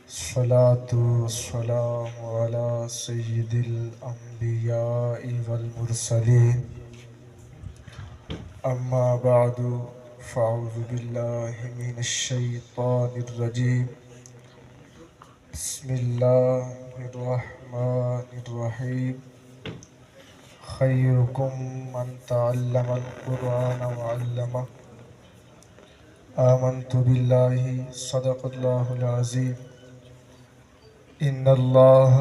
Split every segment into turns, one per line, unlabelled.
الصلاة والسلام على سيد الأنبياء والمرسلين أما بعد فأعوذ بالله من الشيطان الرجيم بسم الله الرحمن الرحيم خيركم من تعلم القرآن وعلمه آمنت بالله صدق الله العظيم إن الله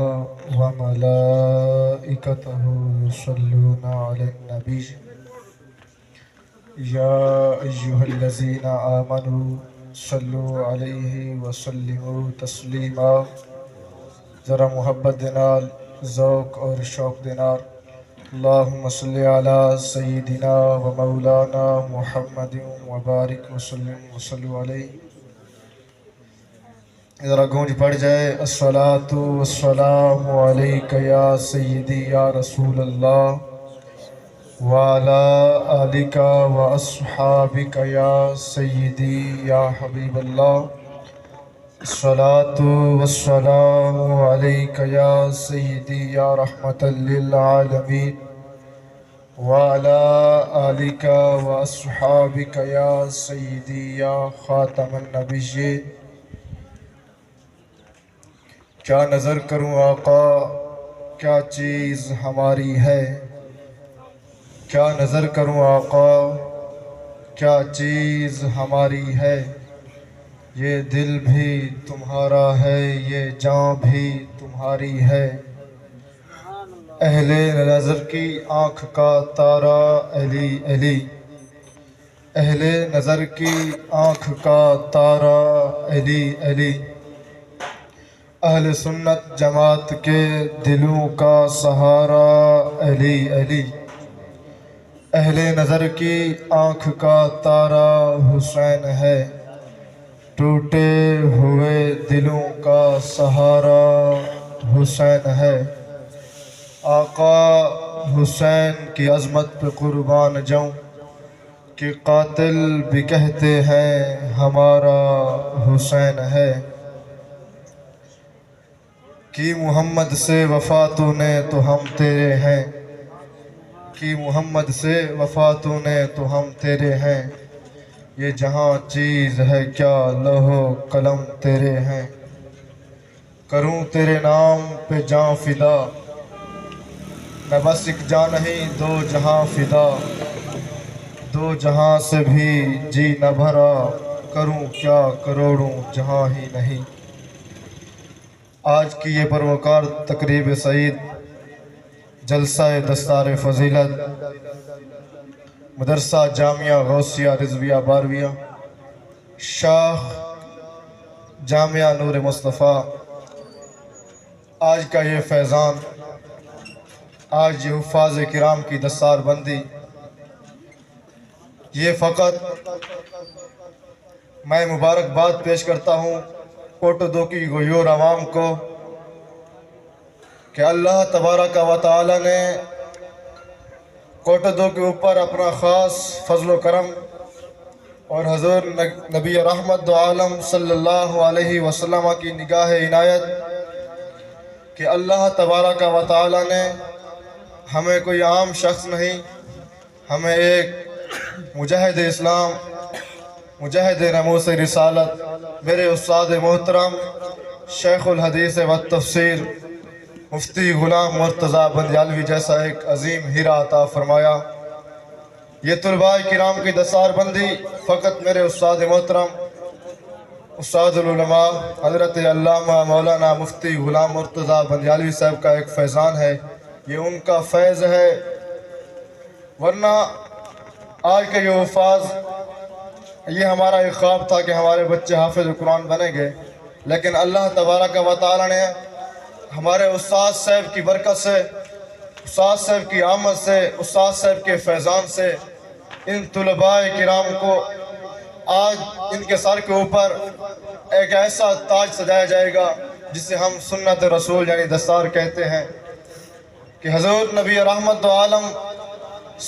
وملائكته يصلون على النبي يا أيها الذين آمنوا صلوا عليه وسلموا تسلیما۔ ذرا محبت دینار، ذوق اور شوق دینار۔ اللہم صلی علی سیدنا و مولانا محمد وبارک وسلم وصلو علیہ۔ ذرا گونج پڑ جائے، الصلاۃ والسلام علیک یا سیدی یا رسول اللہ وعلی آلک و اصحابک یا سیدی یا حبیب اللہ۔ الصلاۃ والسلام علیک یا سیدی یا رحمت للعالمین وعلی آلک و اصحابک یا سیدی یا خاتم النبیین۔ کیا نظر کروں آقا کیا چیز ہماری ہے، کیا نظر کروں آقا کیا چیز ہماری ہے، یہ دل بھی تمہارا ہے یہ جاں بھی تمہاری ہے۔ اہل نظر کی آنکھ کا تارا علی علی، اہل نظر کی آنکھ کا تارا علی علی، اہل سنت جماعت کے دلوں کا سہارا علی علی، اہل نظر کی آنکھ کا تارا حسین ہے، ٹوٹے ہوئے دلوں کا سہارا حسین ہے۔ آقا حسین کی عظمت پہ قربان جاؤں کہ قاتل بھی کہتے ہیں ہمارا حسین ہے۔ کی محمد سے وفا تو نے تو ہم تیرے ہیں، کی محمد سے وفا تو نے تو ہم تیرے ہیں، یہ جہاں چیز ہے کیا لوح و قلم تیرے ہیں۔ کروں تیرے نام پہ جاں فدا، میں بس ایک جاں نہیں دو جہاں فدا، دو جہاں سے بھی جی نہ بھرا، کروں کیا کروڑوں جہاں ہی نہیں۔ آج کی یہ پروکار تقریب سعید، جلسہ دستار فضیلت، مدرسہ جامعہ غوثیہ رضویہ بارویہ، شاخ جامعہ نور مصطفیٰ۔ آج کا یہ فیضان، آج یہ حفاظ کرام کی دستار بندی، یہ فقط میں مبارکباد پیش کرتا ہوں کوٹو دو کی غیور عوام کو کہ اللہ تبارک و تعالی نے کوٹو دو کے اوپر اپنا خاص فضل و کرم اور حضور نبی رحمت دو عالم صلی اللہ علیہ وسلم کی نگاہ عنایت کہ اللہ تبارک و تعالی نے ہمیں کوئی عام شخص نہیں، ہمیں ایک مجاہد اسلام، مجاہد ناموس رسالت، میرے استاد محترم شیخ الحدیث و تفسیر مفتی غلام مرتضیٰ بندیالوی جیسا ایک عظیم ہیرا عطا فرمایا۔ یہ طلباء کرام کی دستار بندی فقط میرے استاد محترم استاد العلماء حضرت علامہ مولانا مفتی غلام مرتضیٰ بندیالوی صاحب کا ایک فیضان ہے، یہ ان کا فیض ہے، ورنہ آج کے یہ الفاظ، یہ ہمارا ایک خواب تھا کہ ہمارے بچے حافظ قرآن بنیں گے، لیکن اللہ تبارک و تعالی نے ہمارے استاد صاحب کی برکت سے، استاد صاحب کی آمد سے، استاد صاحب کے فیضان سے ان طلباء کرام کو آج ان کے سر کے اوپر ایک ایسا تاج سجایا جائے گا جسے ہم سنت رسول یعنی دستار کہتے ہیں کہ حضور نبی رحمت دو عالم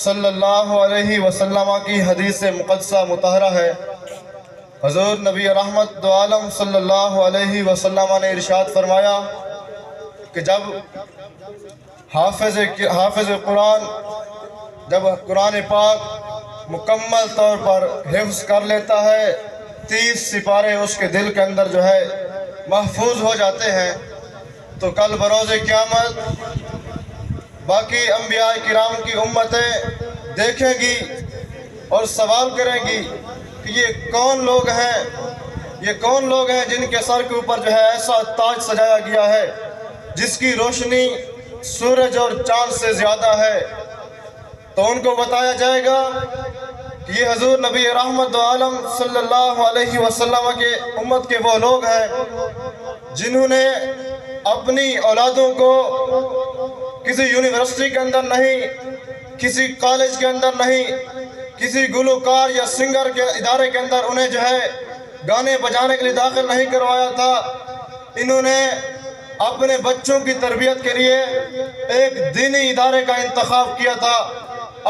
صلی اللہ علیہ وسلم کی حدیث مقدسہ مطہرہ ہے حضور نبی رحمت دو عالم صلی اللہ علیہ وسلم نے ارشاد فرمایا کہ جب حافظ قرآن جب قرآن پاک مکمل طور پر حفظ کر لیتا ہے، 30 سپارے اس کے دل کے اندر جو ہے محفوظ ہو جاتے ہیں، تو کل بروز قیامت باقی انبیاء کرام کی امتیں دیکھیں گی اور سوال کریں گی کہ یہ کون لوگ ہیں جن کے سر کے اوپر جو ہے ایسا تاج سجایا گیا ہے جس کی روشنی سورج اور چاند سے زیادہ ہے۔ تو ان کو بتایا جائے گا کہ یہ حضور نبی رحمت عالم صلی اللہ علیہ وسلم کے امت کے وہ لوگ ہیں جنہوں نے اپنی اولادوں کو کسی یونیورسٹی کے اندر نہیں، کسی کالج کے اندر نہیں، کسی گلوکار یا سنگر کے ادارے کے اندر انہیں جو ہے گانے بجانے کے لیے داخل نہیں کروایا تھا۔ انہوں نے اپنے بچوں کی تربیت کے لیے ایک دینی ادارے کا انتخاب کیا تھا،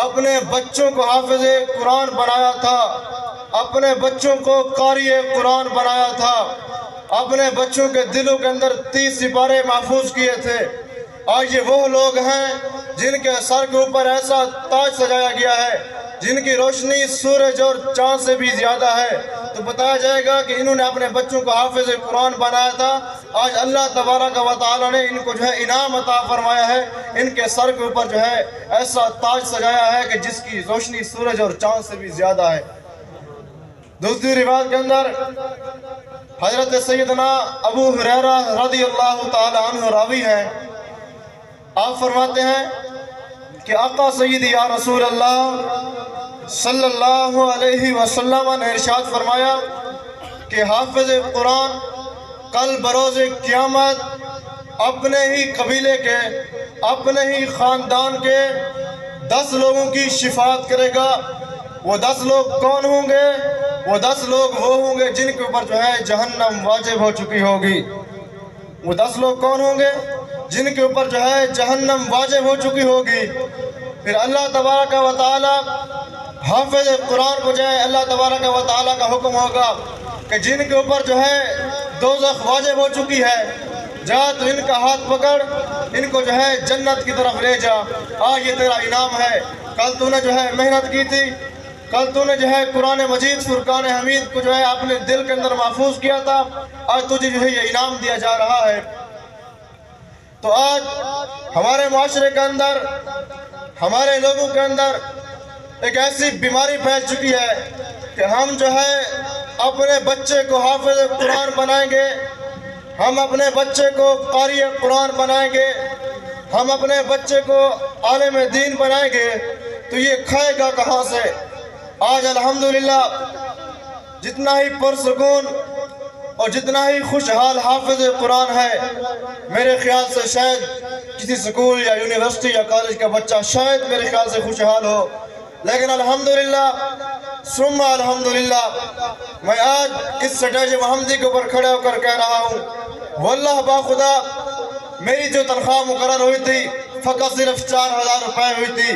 اپنے بچوں کو حافظ قرآن بنایا تھا، اپنے بچوں کو قاری قرآن بنایا تھا، اپنے بچوں کے دلوں کے اندر 30 سپارے محفوظ کیے تھے۔ آج یہ وہ لوگ ہیں جن کے سر کے اوپر ایسا تاج سجایا گیا ہے جن کی روشنی سورج اور چاند سے بھی زیادہ ہے۔ تو بتایا جائے گا کہ انہوں نے اپنے بچوں کو حافظ قرآن بنایا تھا، آج اللہ تبارک و تعالی نے ان کو جو ہے انعام عطا فرمایا ہے، ان کے سر کے اوپر جو ہے ایسا تاج سجایا ہے کہ جس کی روشنی سورج اور چاند سے بھی زیادہ ہے۔ دوسری روایت کے اندر حضرت سیدنا ابو ہریرہ رضی اللہ تعالی عنہ راوی ہیں، آپ فرماتے ہیں کہ آقا سیدی یا رسول اللہ صلی اللہ علیہ وسلم نے ارشاد فرمایا کہ حافظ قرآن کل بروز قیامت اپنے ہی قبیلے کے، اپنے ہی خاندان کے 10 لوگوں کی شفاعت کرے گا۔ وہ 10 لوگ کون ہوں گے؟ وہ 10 لوگ وہ ہوں گے جن کے اوپر جو ہے جہنم واجب ہو چکی ہوگی۔ وہ 10 لوگ کون ہوں گے؟ جن کے اوپر جو ہے جہنم واجب ہو چکی ہوگی۔ پھر اللہ تبارک و تعالی حافظ قرآن کو جو ہے اللہ تبارک و تعالی کا حکم ہوگا کہ جن کے اوپر جو ہے دوزخ واجب ہو چکی ہے، جا تو ان کا ہاتھ پکڑ، ان کو جو ہے جنت کی طرف لے جا، یہ تیرا انعام ہے۔ کل تو نے جو ہے محنت کی تھی، کل تو نے جو ہے قرآن مجید فرقان حمید کو جو ہے اپنے دل کے اندر محفوظ کیا تھا، آج تجھے جو ہے یہ انعام دیا جا رہا ہے۔ تو آج ہمارے معاشرے کے اندر، ہمارے لوگوں کے اندر ایک ایسی بیماری پھیل چکی ہے کہ ہم جو ہے اپنے بچے کو حافظ قرآن بنائیں گے، ہم اپنے بچے کو قاری قرآن بنائیں گے، ہم اپنے بچے کو عالم دین بنائیں گے، تو یہ کھائے گا کہاں سے؟ آج الحمدللہ جتنا ہی پرسکون اور جتنا ہی خوشحال حافظ قرآن ہے، میرے خیال سے شاید کسی سکول یا یونیورسٹی یا کالج کا بچہ شاید میرے خیال سے خوشحال ہو، لیکن الحمدللہ ثم الحمدللہ میں آج اس سٹیج محمدی کے اوپر کھڑے ہو کر کہہ رہا ہوں، واللہ باخدا میری جو تنخواہ مقرر ہوئی تھی فقط صرف 4000 روپے ہوئی تھی،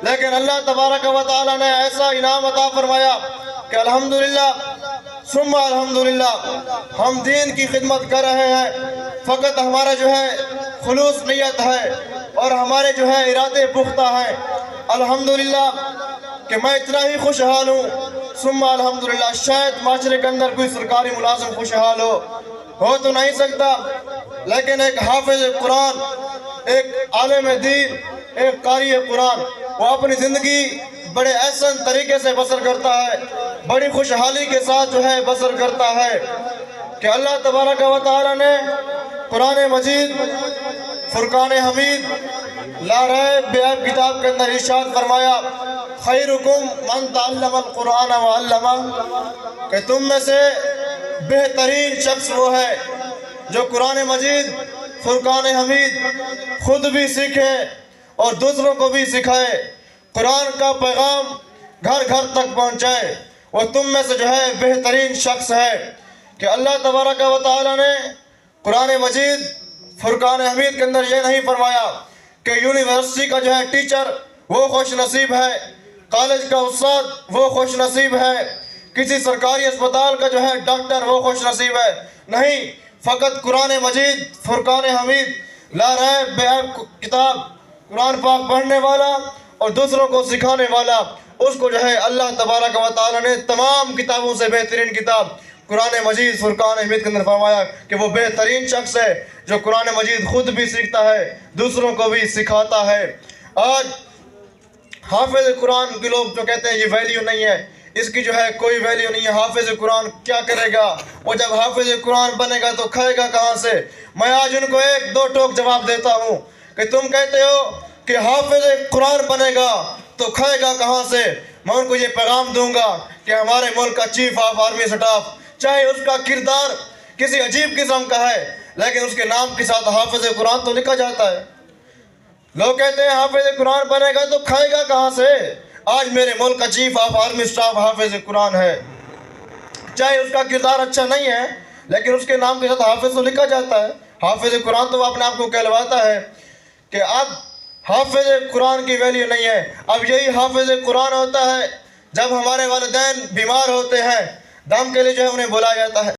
لیکن اللہ تبارک و تعالی نے ایسا انعام عطا فرمایا کہ الحمدللہ ثم الحمدللہ ہم دین کی خدمت کر رہے ہیں، فقط ہمارا جو ہے خلوص نیت ہے اور ہمارے جو ہے ارادے پختہ ہیں۔ الحمدللہ کہ میں اتنا ہی خوشحال ہوں، ثم الحمدللہ شاید معاشرے کے اندر کوئی سرکاری ملازم خوشحال ہو تو نہیں سکتا، لیکن ایک حافظ قرآن، ایک عالم دین، ایک قاری قرآن وہ اپنی زندگی بڑے احسن طریقے سے بسر کرتا ہے، بڑی خوشحالی کے ساتھ جو ہے بسر کرتا ہے کہ اللہ تبارک و تعالی نے قرآن مجید فرقان حمید لا ریب بے عیب کتاب کے اندر ارشاد فرمایا، خیرکم من تعلم القرآن وعلمہ، کہ تم میں سے بہترین شخص وہ ہے جو قرآن مجید فرقان حمید خود بھی سیکھے اور دوسروں کو بھی سکھائے، قرآن کا پیغام گھر گھر تک پہنچائے، وہ تم میں سے جو ہے بہترین شخص ہے۔ کہ اللہ تبارک و تعالی نے قرآن مجید فرقان حمید کے اندر یہ نہیں فرمایا کہ یونیورسٹی کا جو ہے ٹیچر وہ خوش نصیب ہے، کالج کا استاد وہ خوش نصیب ہے، کسی سرکاری اسپتال کا جو ہے ڈاکٹر وہ خوش نصیب ہے، نہیں، فقط قرآن مجید فرقان حمید لا ریب بے عیب کتاب قرآن پاک پڑھنے والا اور دوسروں کو سکھانے والا، اس کو جو ہے اللہ تبارک و تعالیٰ نے تمام کتابوں سے بہترین کتاب قرآن مجید فرقان حمید کے اندر فرمایا کہ وہ بہترین شخص ہے جو قرآن مجید خود بھی سیکھتا ہے، دوسروں کو بھی سکھاتا ہے۔ آج حافظ قرآن کے لوگ جو کہتے ہیں یہ ویلیو نہیں ہے، اس کی جو ہے کوئی ویلیو نہیں ہے، حافظ قرآن کیا کرے گا، وہ جب حافظ قرآن بنے گا تو کھائے گا کہاں سے؟ میں آج ان کو ایک دو ٹوک جواب دیتا ہوں کہ تم کہتے ہو کہ حافظ قرآن بنے گا تو کھائے گا کہاں سے؟ میں ان کو یہ پیغام دوں گا کہ ہمارے ملک کا چیف آف آرمی سٹاف چاہے اس کا کردار کسی عجیب قسم کا ہے لیکن اس کے نام کے ساتھ حافظ قرآن تو لکھا جاتا ہے۔ لوگ کہتے ہیں حافظ قرآن بنے گا تو کھائے گا کہاں سے؟ آج میرے ملک کا چیف آف آرمی سٹاف حافظ قرآن ہے، چاہے اس کا کردار اچھا نہیں ہے لیکن اس کے نام کے ساتھ حافظ تو لکھا جاتا ہے۔ حافظ قرآن تو وہ اپنے آپ کو کہلواتا ہے کہ اب حافظ قرآن کی ویلیو نہیں ہے۔ اب یہی حافظ قرآن ہوتا ہے جب ہمارے والدین بیمار ہوتے ہیں، دم کے لیے جو ہے انہیں بلایا جاتا ہے۔